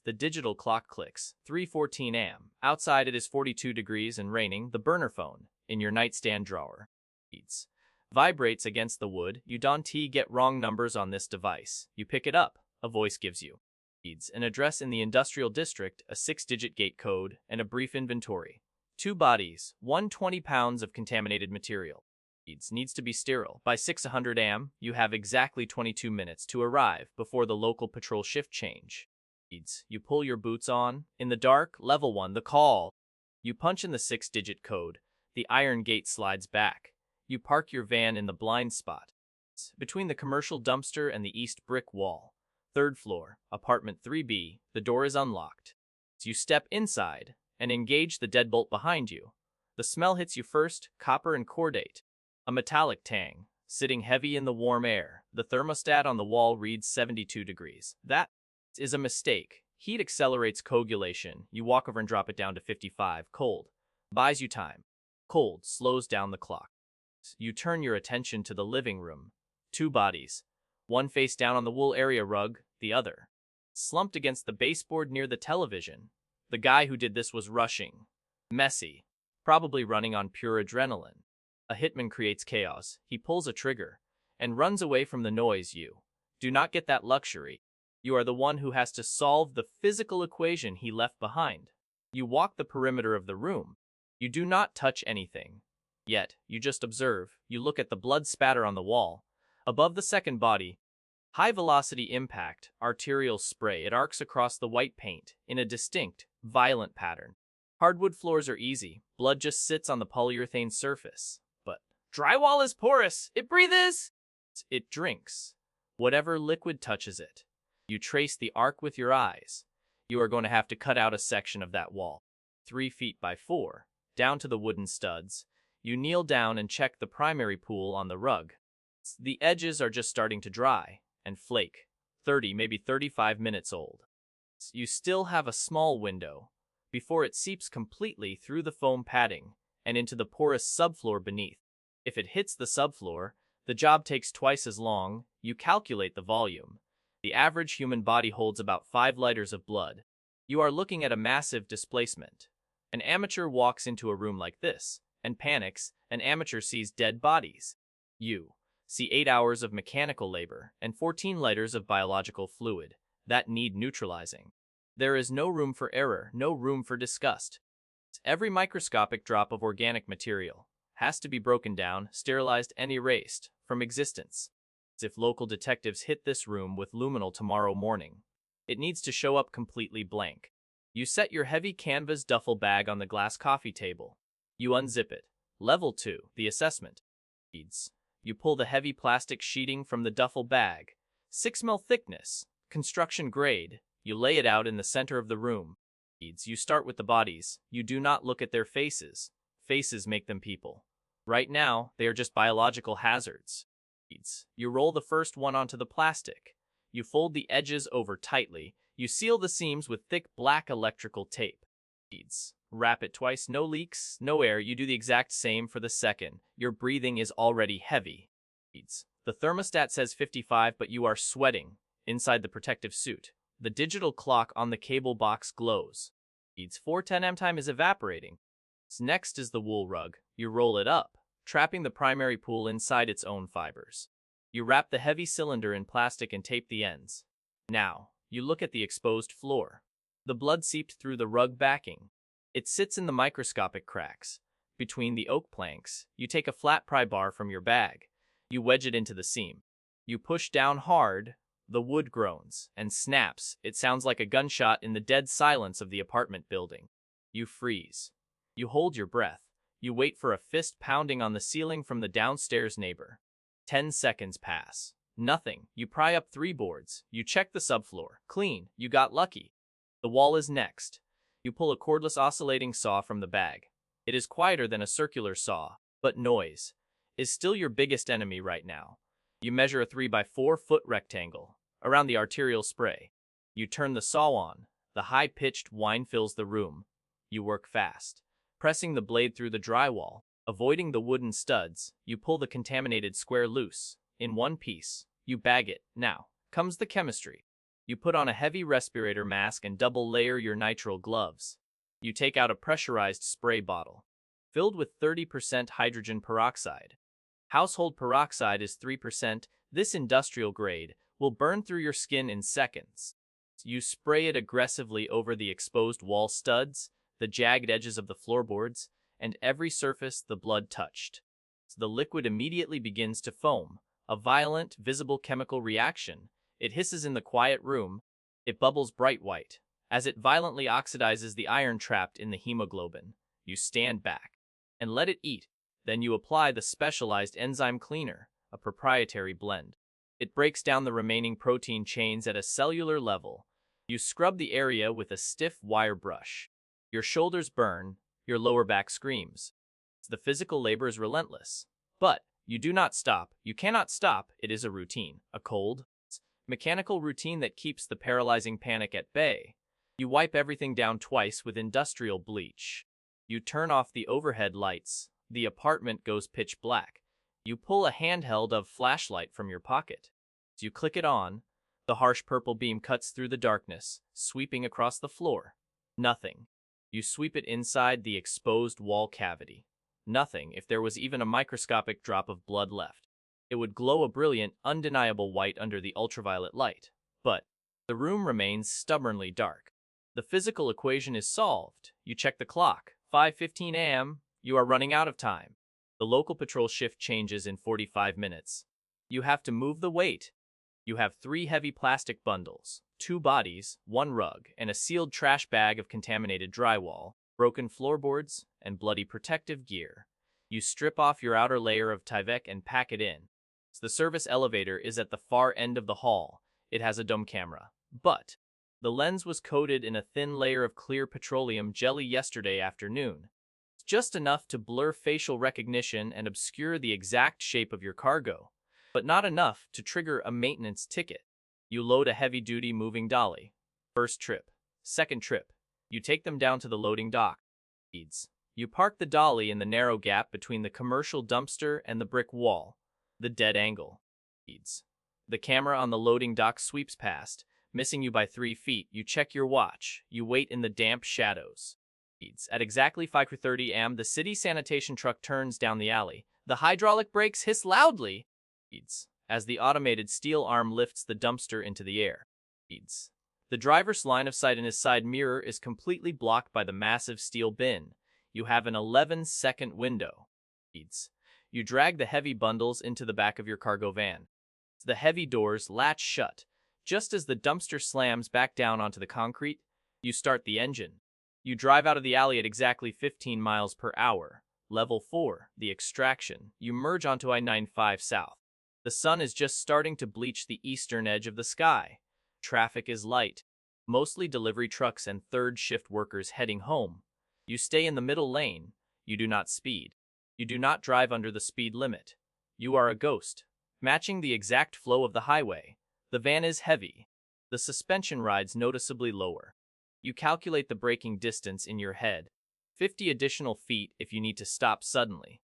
The digital clock clicks, 3:14 am. Outside it is 42 degrees and raining. The burner phone, in your nightstand drawer, vibrates against the wood. You don't get wrong numbers on this device. You pick it up. A voice gives you an address in the industrial district, a 6-digit gate code, and a brief inventory. 2 bodies, 120 pounds of contaminated material. Needs to be sterile. By 600 am, you have exactly 22 minutes to arrive before the local patrol shift change. You pull your boots on. In the dark, level 1, the call. You punch in the 6-digit code. The iron gate slides back. You park your van in the blind spot, between the commercial dumpster and the east brick wall. 3rd floor, apartment 3B, the door is unlocked. You step inside and engage the deadbolt behind you. The smell hits you first, copper and cordate. A metallic tang, sitting heavy in the warm air. The thermostat on the wall reads 72 degrees. That is a mistake. Heat accelerates coagulation. You walk over and drop it down to 55. Cold buys you time. Cold slows down the clock. You turn your attention to the living room. 2 bodies. One face down on the wool area rug, the other slumped against the baseboard near the television. The guy who did this was rushing. Messy. Probably running on pure adrenaline. A hitman creates chaos. He pulls a trigger and runs away from the noise. You do not get that luxury. You are the one who has to solve the physical equation he left behind. You walk the perimeter of the room. You do not touch anything. Yet, you just observe. You look at the blood spatter on the wall. Above the second body, high-velocity impact, arterial spray. It arcs across the white paint in a distinct, violent pattern. Hardwood floors are easy. Blood just sits on the polyurethane surface. But drywall is porous. It breathes. It drinks whatever liquid touches it. You trace the arc with your eyes. You are going to have to cut out a section of that wall, 3 feet by 4, down to the wooden studs. You kneel down and check the primary pool on the rug. The edges are just starting to dry and flake, 30, maybe 35 minutes old. You still have a small window before it seeps completely through the foam padding and into the porous subfloor beneath. If it hits the subfloor, the job takes twice as long. You calculate the volume. The average human body holds about 5 liters of blood. You are looking at a massive displacement. An amateur walks into a room like this and panics. An amateur sees dead bodies. You see 8 hours of mechanical labor and 14 liters of biological fluid that need neutralizing. There is no room for error, no room for disgust. Every microscopic drop of organic material has to be broken down, sterilized, and erased from existence. If local detectives hit this room with luminol tomorrow morning, it needs to show up completely blank. You set your heavy canvas duffel bag on the glass coffee table. You unzip it. Level 2, the assessment. You pull the heavy plastic sheeting from the duffel bag. 6 mm thickness, construction grade. You lay it out in the center of the room. You start with the bodies. You do not look at their faces. Faces make them people. Right now, they are just biological hazards. You roll the first one onto the plastic. You fold the edges over tightly. You seal the seams with thick black electrical tape. Wrap it twice, no leaks, no air. You do the exact same for the second. Your breathing is already heavy. The thermostat says 55, but you are sweating inside the protective suit. The digital clock on the cable box glows. 4:10 am time is evaporating. Next is the wool rug. You roll it up, trapping the primary pool inside its own fibers. You wrap the heavy cylinder in plastic and tape the ends. Now, you look at the exposed floor. The blood seeped through the rug backing. It sits in the microscopic cracks. Between the oak planks, you take a flat pry bar from your bag. You wedge it into the seam. You push down hard. The wood groans and snaps. It sounds like a gunshot in the dead silence of the apartment building. You freeze. You hold your breath. You wait for a fist pounding on the ceiling from the downstairs neighbor. 10 seconds pass. Nothing. You pry up 3 boards. You check the subfloor. Clean. You got lucky. The wall is next. You pull a cordless oscillating saw from the bag. It is quieter than a circular saw, but noise is still your biggest enemy right now. You measure a 3 by 4 foot rectangle around the arterial spray. You turn the saw on. The high-pitched whine fills the room. You work fast, pressing the blade through the drywall, avoiding the wooden studs. You pull the contaminated square loose. In one piece, you bag it. Now comes the chemistry. You put on a heavy respirator mask and double layer your nitrile gloves. You take out a pressurized spray bottle, filled with 30% hydrogen peroxide. Household peroxide is 3%. This industrial grade will burn through your skin in seconds. You spray it aggressively over the exposed wall studs, the jagged edges of the floorboards, and every surface the blood touched. The liquid immediately begins to foam, a violent, visible chemical reaction. It hisses in the quiet room. It bubbles bright white. As it violently oxidizes the iron trapped in the hemoglobin, you stand back and let it eat. Then you apply the specialized enzyme cleaner, a proprietary blend. It breaks down the remaining protein chains at a cellular level. You scrub the area with a stiff wire brush. Your shoulders burn, your lower back screams. The physical labor is relentless. But you do not stop. You cannot stop. It is a routine, a cold, mechanical routine that keeps the paralyzing panic at bay. You wipe everything down twice with industrial bleach. You turn off the overhead lights. The apartment goes pitch black. You pull a handheld of flashlight from your pocket. You click it on. The harsh purple beam cuts through the darkness, sweeping across the floor. Nothing. You sweep it inside the exposed wall cavity. Nothing. If there was even a microscopic drop of blood left, it would glow a brilliant, undeniable white under the ultraviolet light. But the room remains stubbornly dark. The physical equation is solved. You check the clock. 5:15 a.m. You are running out of time. The local patrol shift changes in 45 minutes. You have to move the weight. You have 3 heavy plastic bundles, 2 bodies, 1 rug, and a sealed trash bag of contaminated drywall, broken floorboards, and bloody protective gear. You strip off your outer layer of Tyvek and pack it in. The service elevator is at the far end of the hall. It has a dome camera. But the lens was coated in a thin layer of clear petroleum jelly yesterday afternoon. Just enough to blur facial recognition and obscure the exact shape of your cargo, but not enough to trigger a maintenance ticket. You load a heavy-duty moving dolly. First trip. Second trip. You take them down to the loading dock. You park the dolly in the narrow gap between the commercial dumpster and the brick wall. The dead angle. The camera on the loading dock sweeps past, missing you by 3 feet. You check your watch. You wait in the damp shadows. At exactly 5:30 am, the city sanitation truck turns down the alley. The hydraulic brakes hiss loudly as the automated steel arm lifts the dumpster into the air. The driver's line of sight in his side mirror is completely blocked by the massive steel bin. You have an 11-second window. You drag the heavy bundles into the back of your cargo van. The heavy doors latch shut. Just as the dumpster slams back down onto the concrete, you start the engine. You drive out of the alley at exactly 15 miles per hour. Level 4, the extraction. You merge onto I-95 South. The sun is just starting to bleach the eastern edge of the sky. Traffic is light. Mostly delivery trucks and third-shift workers heading home. You stay in the middle lane. You do not speed. You do not drive under the speed limit. You are a ghost, matching the exact flow of the highway. The van is heavy. The suspension rides noticeably lower. You calculate the braking distance in your head. 50 additional feet if you need to stop suddenly.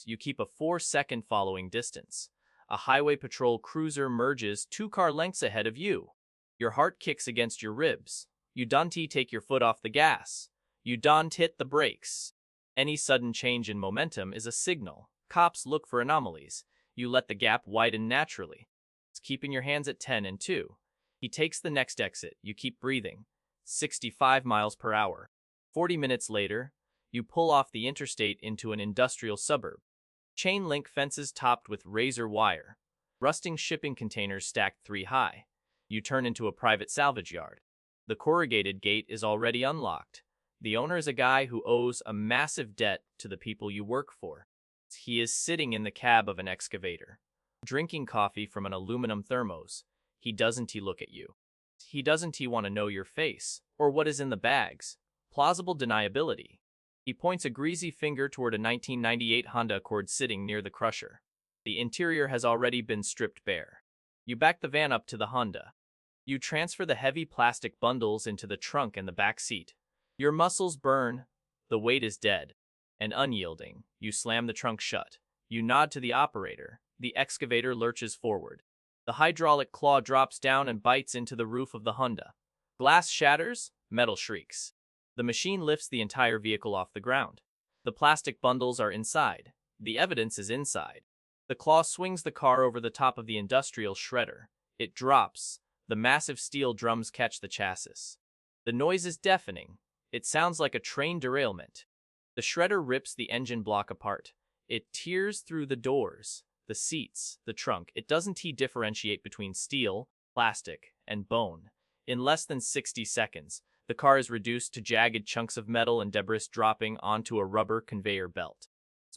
You keep a 4-second following distance. A highway patrol cruiser merges 2 car lengths ahead of you. Your heart kicks against your ribs. You don't take your foot off the gas. You don't hit the brakes. Any sudden change in momentum is a signal. Cops look for anomalies. You let the gap widen naturally. It's keeping your hands at 10 and 2. He takes the next exit. You keep breathing. 65 miles per hour. 40 minutes later, you pull off the interstate into an industrial suburb. Chain link fences topped with razor wire. Rusting shipping containers stacked 3 high. You turn into a private salvage yard. The corrugated gate is already unlocked. The owner is a guy who owes a massive debt to the people you work for. He is sitting in the cab of an excavator, drinking coffee from an aluminum thermos. He doesn't look at you. He doesn't want to know your face, or what is in the bags. Plausible deniability. He points a greasy finger toward a 1998 Honda Accord sitting near the crusher. The interior has already been stripped bare. You back the van up to the Honda. You transfer the heavy plastic bundles into the trunk and the back seat. Your muscles burn. The weight is dead and unyielding. You slam the trunk shut. You nod to the operator. The excavator lurches forward. The hydraulic claw drops down and bites into the roof of the Honda. Glass shatters, metal shrieks. The machine lifts the entire vehicle off the ground. The plastic bundles are inside. The evidence is inside. The claw swings the car over the top of the industrial shredder. It drops. The massive steel drums catch the chassis. The noise is deafening. It sounds like a train derailment. The shredder rips the engine block apart. It tears through the doors, the seats, the trunk. It doesn't differentiate between steel, plastic, and bone. In less than 60 seconds, the car is reduced to jagged chunks of metal and debris dropping onto a rubber conveyor belt.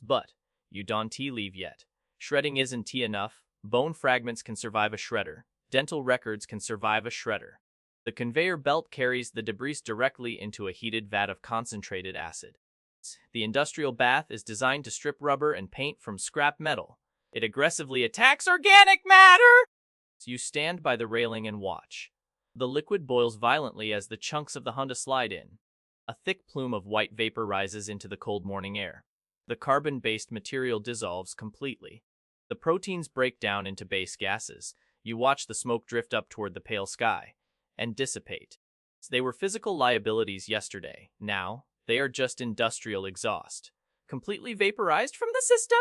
But you don't leave yet. Shredding isn't enough. Bone fragments can survive a shredder. Dental records can survive a shredder. The conveyor belt carries the debris directly into a heated vat of concentrated acid. The industrial bath is designed to strip rubber and paint from scrap metal. It aggressively attacks organic matter! You stand by the railing and watch. The liquid boils violently as the chunks of the Honda slide in. A thick plume of white vapor rises into the cold morning air. The carbon-based material dissolves completely. The proteins break down into base gases. You watch the smoke drift up toward the pale sky and dissipate. They were physical liabilities yesterday. Now, they are just industrial exhaust. Completely vaporized from the system?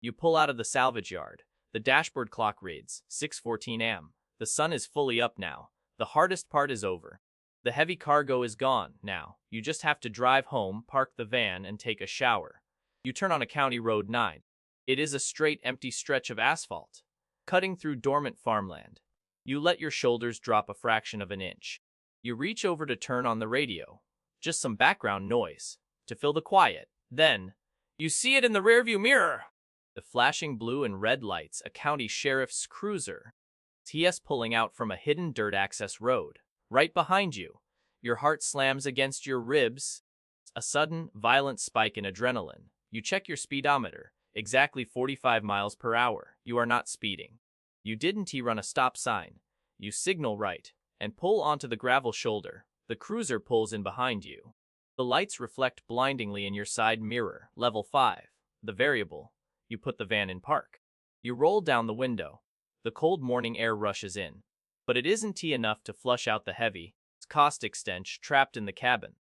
You pull out of the salvage yard. The dashboard clock reads 6:14 am. The sun is fully up now. The hardest part is over. The heavy cargo is gone now. You just have to drive home, park the van, and take a shower. You turn on a county road 9. It is a straight, empty stretch of asphalt, cutting through dormant farmland. You let your shoulders drop a fraction of an inch. You reach over to turn on the radio. Just some background noise to fill the quiet. Then, you see it in the rearview mirror. The flashing blue and red lights, a county sheriff's cruiser. TS pulling out from a hidden dirt access road. Right behind you. Your heart slams against your ribs. A sudden, violent spike in adrenaline. You check your speedometer. Exactly 45 miles per hour. You are not speeding. You didn't run a stop sign. You signal right and pull onto the gravel shoulder. The cruiser pulls in behind you. The lights reflect blindingly in your side mirror. Level 5. The variable. You put the van in park. You roll down the window. The cold morning air rushes in. But it isn't enough to flush out the heavy, caustic stench trapped in the cabin.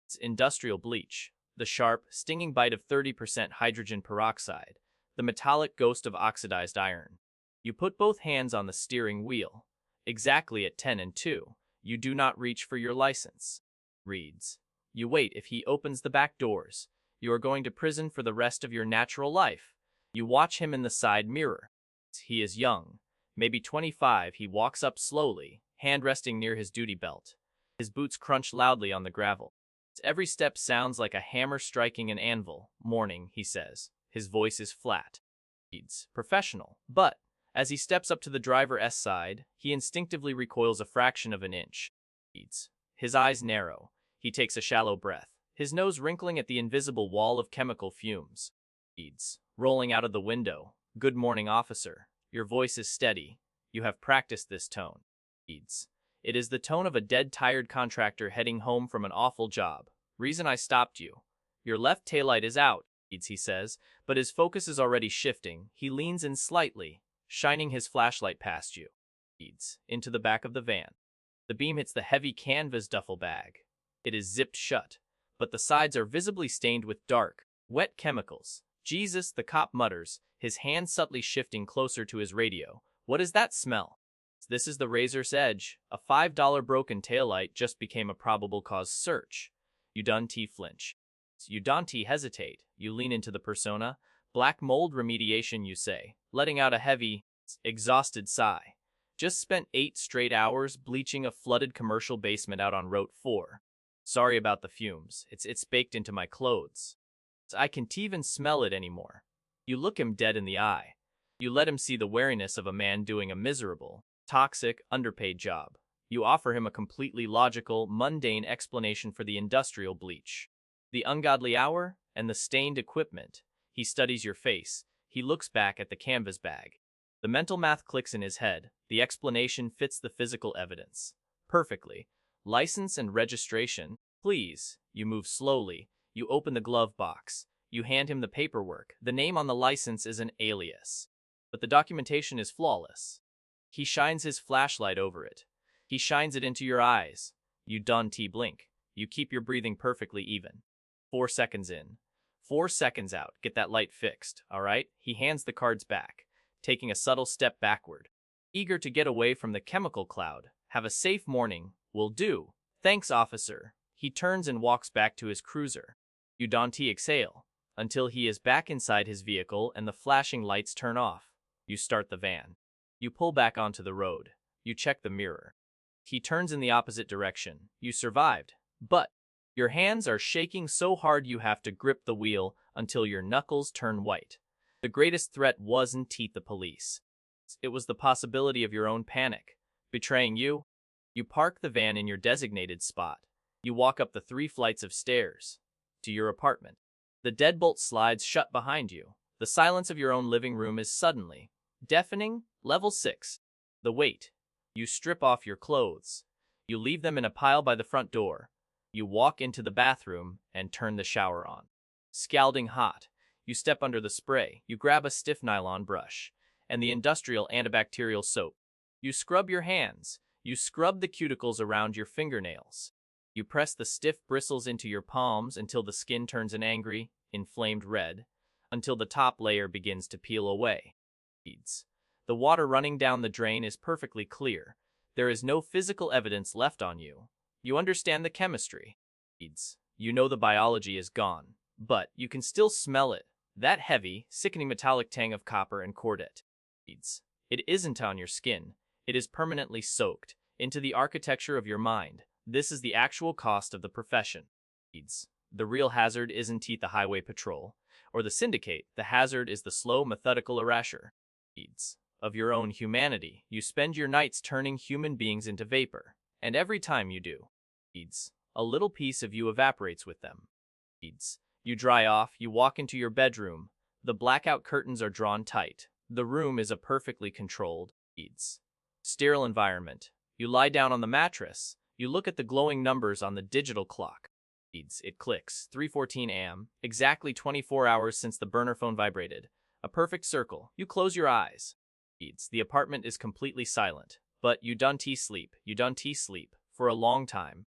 It's industrial bleach. The sharp, stinging bite of 30% hydrogen peroxide. The metallic ghost of oxidized iron. You put both hands on the steering wheel. Exactly at 10 and 2. You do not reach for your license. Reads. You wait. If he opens the back doors, you are going to prison for the rest of your natural life. You watch him in the side mirror. He is young. Maybe 25. He walks up slowly, hand resting near his duty belt. His boots crunch loudly on the gravel. Every step sounds like a hammer striking an anvil. Morning, he says. His voice is flat. Reads. Professional. But, as he steps up to the driver's side, he instinctively recoils a fraction of an inch. Reads. His eyes narrow. He takes a shallow breath, his nose wrinkling at the invisible wall of chemical fumes. Reads. Rolling out of the window. Good morning, officer. Your voice is steady. You have practiced this tone. Reads. It is the tone of a dead, tired contractor heading home from an awful job. Reason I stopped you. Your left taillight is out, he says, but his focus is already shifting. He leans in slightly, shining his flashlight past you. Reads. Into the back of the van. The beam hits the heavy canvas duffel bag. It is zipped shut, but the sides are visibly stained with dark, wet chemicals. Jesus, the cop mutters, his hand subtly shifting closer to his radio. What is that smell? This is the razor's edge. A $5 broken taillight just became a probable cause search. You don't flinch. You don't hesitate. You lean into the persona. Black mold remediation, you say, letting out a heavy, exhausted sigh. Just spent 8 straight hours bleaching a flooded commercial basement out on Route 4. Sorry about the fumes. It's baked into my clothes. I can't even smell it anymore. You look him dead in the eye. You let him see the wariness of a man doing a miserable, toxic, underpaid job. You offer him a completely logical, mundane explanation for the industrial bleach. The ungodly hour and the stained equipment. He studies your face. He looks back at the canvas bag. The mental math clicks in his head. The explanation fits the physical evidence perfectly. License and registration, please. You move slowly. You open the glove box. You hand him the paperwork. The name on the license is an alias, but the documentation is flawless. He shines his flashlight over it. He shines it into your eyes. You don't blink. You keep your breathing perfectly even. 4 seconds in. 4 seconds out. Get that light fixed, all right? He hands the cards back, taking a subtle step backward. Eager to get away from the chemical cloud. Have a safe morning. Will do. Thanks, officer. He turns and walks back to his cruiser. You don't exhale until he is back inside his vehicle and the flashing lights turn off. You start the van. You pull back onto the road. You check the mirror. He turns in the opposite direction. You survived, but your hands are shaking so hard you have to grip the wheel until your knuckles turn white. The greatest threat wasn't the police. It was the possibility of your own panic betraying you. You park the van in your designated spot. You walk up the 3 flights of stairs to your apartment. The deadbolt slides shut behind you. The silence of your own living room is suddenly deafening. Level 6. The weight. You strip off your clothes. You leave them in a pile by the front door. You walk into the bathroom and turn the shower on. Scalding hot. You step under the spray. You grab a stiff nylon brush and the industrial antibacterial soap. You scrub your hands. You scrub the cuticles around your fingernails. You press the stiff bristles into your palms until the skin turns an angry, inflamed red, until the top layer begins to peel away. The water running down the drain is perfectly clear. There is no physical evidence left on you. You understand the chemistry. You know the biology is gone, but you can still smell it. That heavy, sickening metallic tang of copper and cordite. It isn't on your skin. It is permanently soaked into the architecture of your mind. This is the actual cost of the profession. The real hazard isn't the highway patrol or the syndicate. The hazard is the slow, methodical erasure of your own humanity. You spend your nights turning human beings into vapor, and every time you do, a little piece of you evaporates with them. You dry off. You walk into your bedroom. The blackout curtains are drawn tight. The room is a perfectly controlled, sterile environment. You lie down on the mattress. You look at the glowing numbers on the digital clock. It clicks. 3:14 a.m. Exactly 24 hours since the burner phone vibrated. A perfect circle. You close your eyes. The apartment is completely silent, but you don't sleep. You don't sleep for a long time.